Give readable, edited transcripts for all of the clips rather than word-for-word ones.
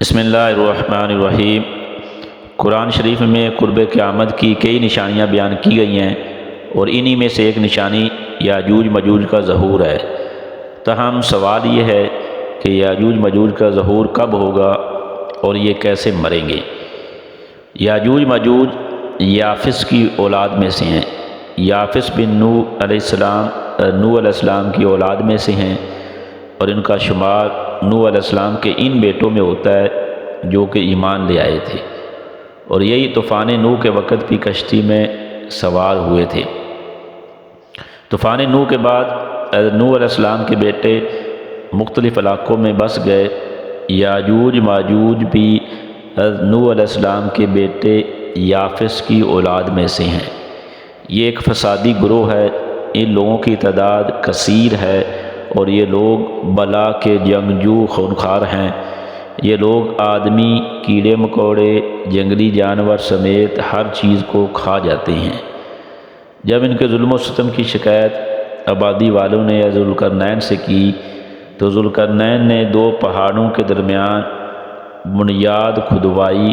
بسم اللہ الرحمن الرحیم۔ قرآن شریف میں قرب قیامت کی کئی نشانیاں بیان کی گئی ہیں اور انہی میں سے ایک نشانی یاجوج ماجوج کا ظہور ہے۔ تاہم سوال یہ ہے کہ یاجوج ماجوج کا ظہور کب ہوگا اور یہ کیسے مریں گے؟ یاجوج ماجوج یافس کی اولاد میں سے ہیں۔ یافس بن نوح علیہ السلام کی اولاد میں سے ہیں اور ان کا شمار نوح علیہ السلام کے ان بیٹوں میں ہوتا ہے جو کہ ایمان لے آئے تھے، اور یہی طوفان نوح کے وقت بھی کشتی میں سوار ہوئے تھے۔ طوفان نوح کے بعد نوح علیہ السلام کے بیٹے مختلف علاقوں میں بس گئے۔ یاجوج ماجوج بھی نوح علیہ السلام کے بیٹے یافس کی اولاد میں سے ہیں۔ یہ ایک فسادی گروہ ہے، ان لوگوں کی تعداد کثیر ہے اور یہ لوگ بلا کے جنگجو خونخوار ہیں۔ یہ لوگ آدمی، کیڑے مکوڑے، جنگلی جانور سمیت ہر چیز کو کھا جاتے ہیں۔ جب ان کے ظلم و ستم کی شکایت آبادی والوں نے ذوالقرنین سے کی تو ذوالقرنین نے دو پہاڑوں کے درمیان بنیاد کھدوائی،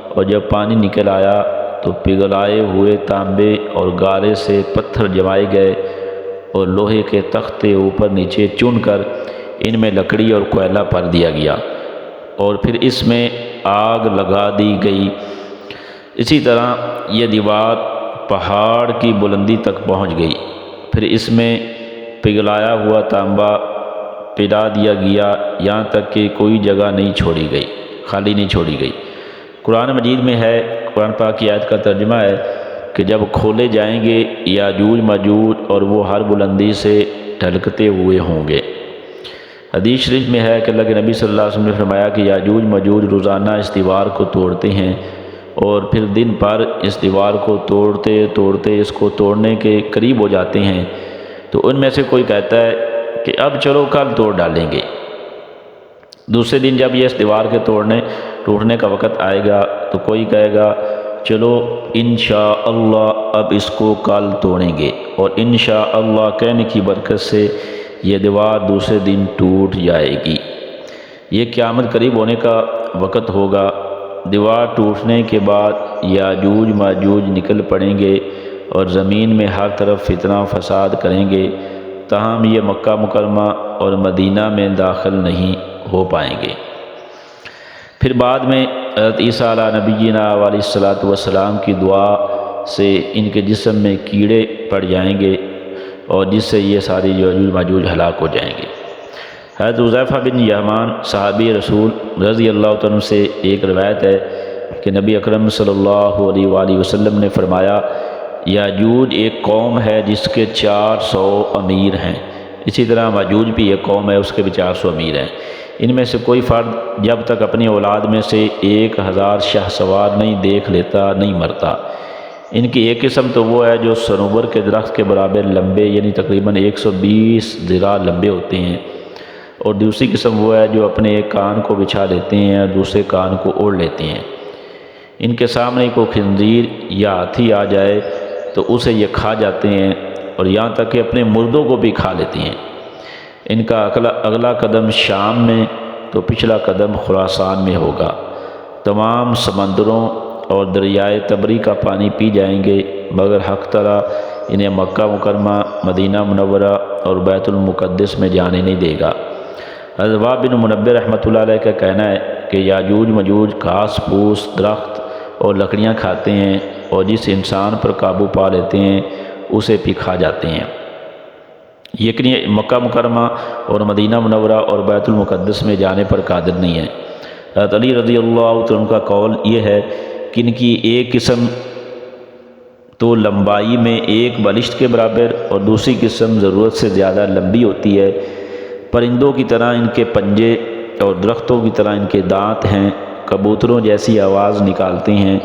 اور جب پانی نکل آیا تو پگھلائے ہوئے تانبے اور گارے سے پتھر جمائے گئے اور لوہے کے تختے اوپر نیچے چن کر ان میں لکڑی اور کوئلہ بھر دیا گیا اور پھر اس میں آگ لگا دی گئی۔ اسی طرح یہ دیوار پہاڑ کی بلندی تک پہنچ گئی، پھر اس میں پگھلایا ہوا تانبا پلا دیا گیا یہاں تک کہ کوئی جگہ نہیں چھوڑی گئی، خالی نہیں چھوڑی گئی۔ قرآن مجید میں ہے، قرآن پاک کی آیت کا ترجمہ ہے کہ جب کھولے جائیں گے یاجوج ماجوج اور وہ ہر بلندی سے ڈھلکتے ہوئے ہوں گے۔ حدیث شریف میں ہے کہ اللہ کے نبی صلی اللہ علیہ وسلم نے فرمایا کہ یاجوج ماجوج روزانہ اس دیوار کو توڑتے ہیں اور پھر دن پر اس دیوار کو توڑتے توڑتے اس کو توڑنے کے قریب ہو جاتے ہیں، تو ان میں سے کوئی کہتا ہے کہ اب چلو کل توڑ ڈالیں گے۔ دوسرے دن جب یہ اس دیوار کے ٹوٹنے کا وقت آئے گا تو کوئی کہے گا چلو انشاءاللہ اب اس کو کل توڑیں گے، اور انشاءاللہ کہنے کی برکت سے یہ دیوار دوسرے دن ٹوٹ جائے گی۔ یہ قیامت قریب ہونے کا وقت ہوگا۔ دیوار ٹوٹنے کے بعد یاجوج ماجوج نکل پڑیں گے اور زمین میں ہر طرف فتنہ فساد کریں گے، تاہم یہ مکہ مکرمہ اور مدینہ میں داخل نہیں ہو پائیں گے۔ پھر بعد میں حضرت عیسیٰ علیہ نبینا علیہ الصلوۃ والسلام کی دعا سے ان کے جسم میں کیڑے پڑ جائیں گے اور جس سے یہ سارے یاجوج ماجوج ہلاک ہو جائیں گے۔ حضرت حذیفہ بن یمان صحابی رسول رضی اللہ عنہ سے ایک روایت ہے کہ نبی اکرم صلی اللہ علیہ وآلہ وسلم نے فرمایا یاجوج ایک قوم ہے جس کے 400 امیر ہیں، اسی طرح ماجوج بھی ایک قوم ہے، اس کے بھی 400 امیر ہیں۔ ان میں سے کوئی فرد جب تک اپنی اولاد میں سے 1000 شاہ سوار نہیں دیکھ لیتا نہیں مرتا۔ ان کی ایک قسم تو وہ ہے جو صنوبر کے درخت کے برابر لمبے، یعنی تقریباً 120 ذراع لمبے ہوتے ہیں، اور دوسری قسم وہ ہے جو اپنے ایک کان کو بچھا لیتے ہیں اور دوسرے کان کو اوڑھ لیتے ہیں۔ ان کے سامنے کوئی خنزیر یا ہاتھی آ جائے تو اسے یہ کھا جاتے ہیں اور یہاں تک کہ اپنے مردوں کو بھی کھا لیتے ہیں۔ ان کا اگلا قدم شام میں تو پچھلا قدم خراسان میں ہوگا۔ تمام سمندروں اور دریائے تبری کا پانی پی جائیں گے مگر حق تعالیٰ انہیں مکہ مکرمہ، مدینہ منورہ اور بیت المقدس میں جانے نہیں دے گا۔ حضرت وہب بن منبہ رحمۃ اللہ علیہ کا کہنا ہے کہ یاجوج ماجوج گھاس پھوس، درخت اور لکڑیاں کھاتے ہیں اور جس انسان پر قابو پا لیتے ہیں اسے بھی کھا جاتے ہیں۔ یقینی مکہ مکرمہ اور مدینہ منورہ اور بیت المقدس میں جانے پر قادر نہیں ہے۔ حضرت علی رضی اللہ عنہ کا قول یہ ہے کہ ان کی ایک قسم تو لمبائی میں ایک بالشت کے برابر اور دوسری قسم ضرورت سے زیادہ لمبی ہوتی ہے۔ پرندوں کی طرح ان کے پنجے اور درختوں کی طرح ان کے دانت ہیں، کبوتروں جیسی آواز نکالتے ہیں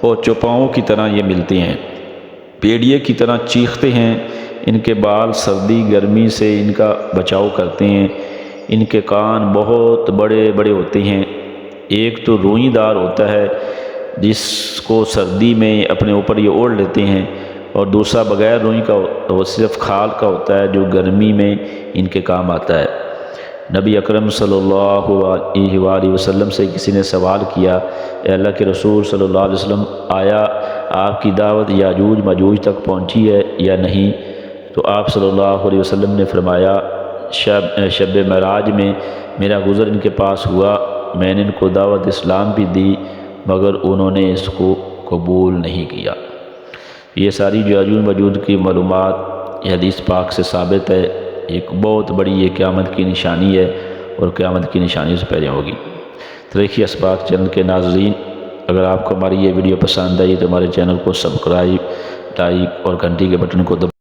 اور چوپاؤں کی طرح یہ ملتے ہیں، بھیڑیے کی طرح چیختے ہیں۔ ان کے بال سردی گرمی سے ان کا بچاؤ کرتے ہیں۔ ان کے کان بہت بڑے بڑے ہوتے ہیں، ایک تو روئی دار ہوتا ہے جس کو سردی میں اپنے اوپر یہ اوڑھ لیتے ہیں، اور دوسرا بغیر روئی کا وہ صرف کھال کا ہوتا ہے جو گرمی میں ان کے کام آتا ہے۔ نبی اکرم صلی اللہ علیہ وآلہ وسلم سے کسی نے سوال کیا، اے اللہ کے رسول صلی اللہ علیہ وسلم، آیا آپ کی دعوت یاجوج ماجوج تک پہنچی ہے یا نہیں؟ تو آپ صلی اللہ علیہ وسلم نے فرمایا، شب معراج میں میرا گزر ان کے پاس ہوا، میں نے ان کو دعوت اسلام بھی دی مگر انہوں نے اس کو قبول نہیں کیا۔ یہ ساری جو یاجوج ماجوج کی معلومات یہ حدیث پاک سے ثابت ہے۔ ایک بہت بڑی یہ قیامت کی نشانی ہے اور قیامت کی نشانی سے پہلے ہوگی۔ تاریخی اسباق چینل کے ناظرین، اگر آپ کو ہماری یہ ویڈیو پسند آئی تو ہمارے چینل کو سبسکرائب، لائک اور گھنٹی کے بٹن کو دبائیں۔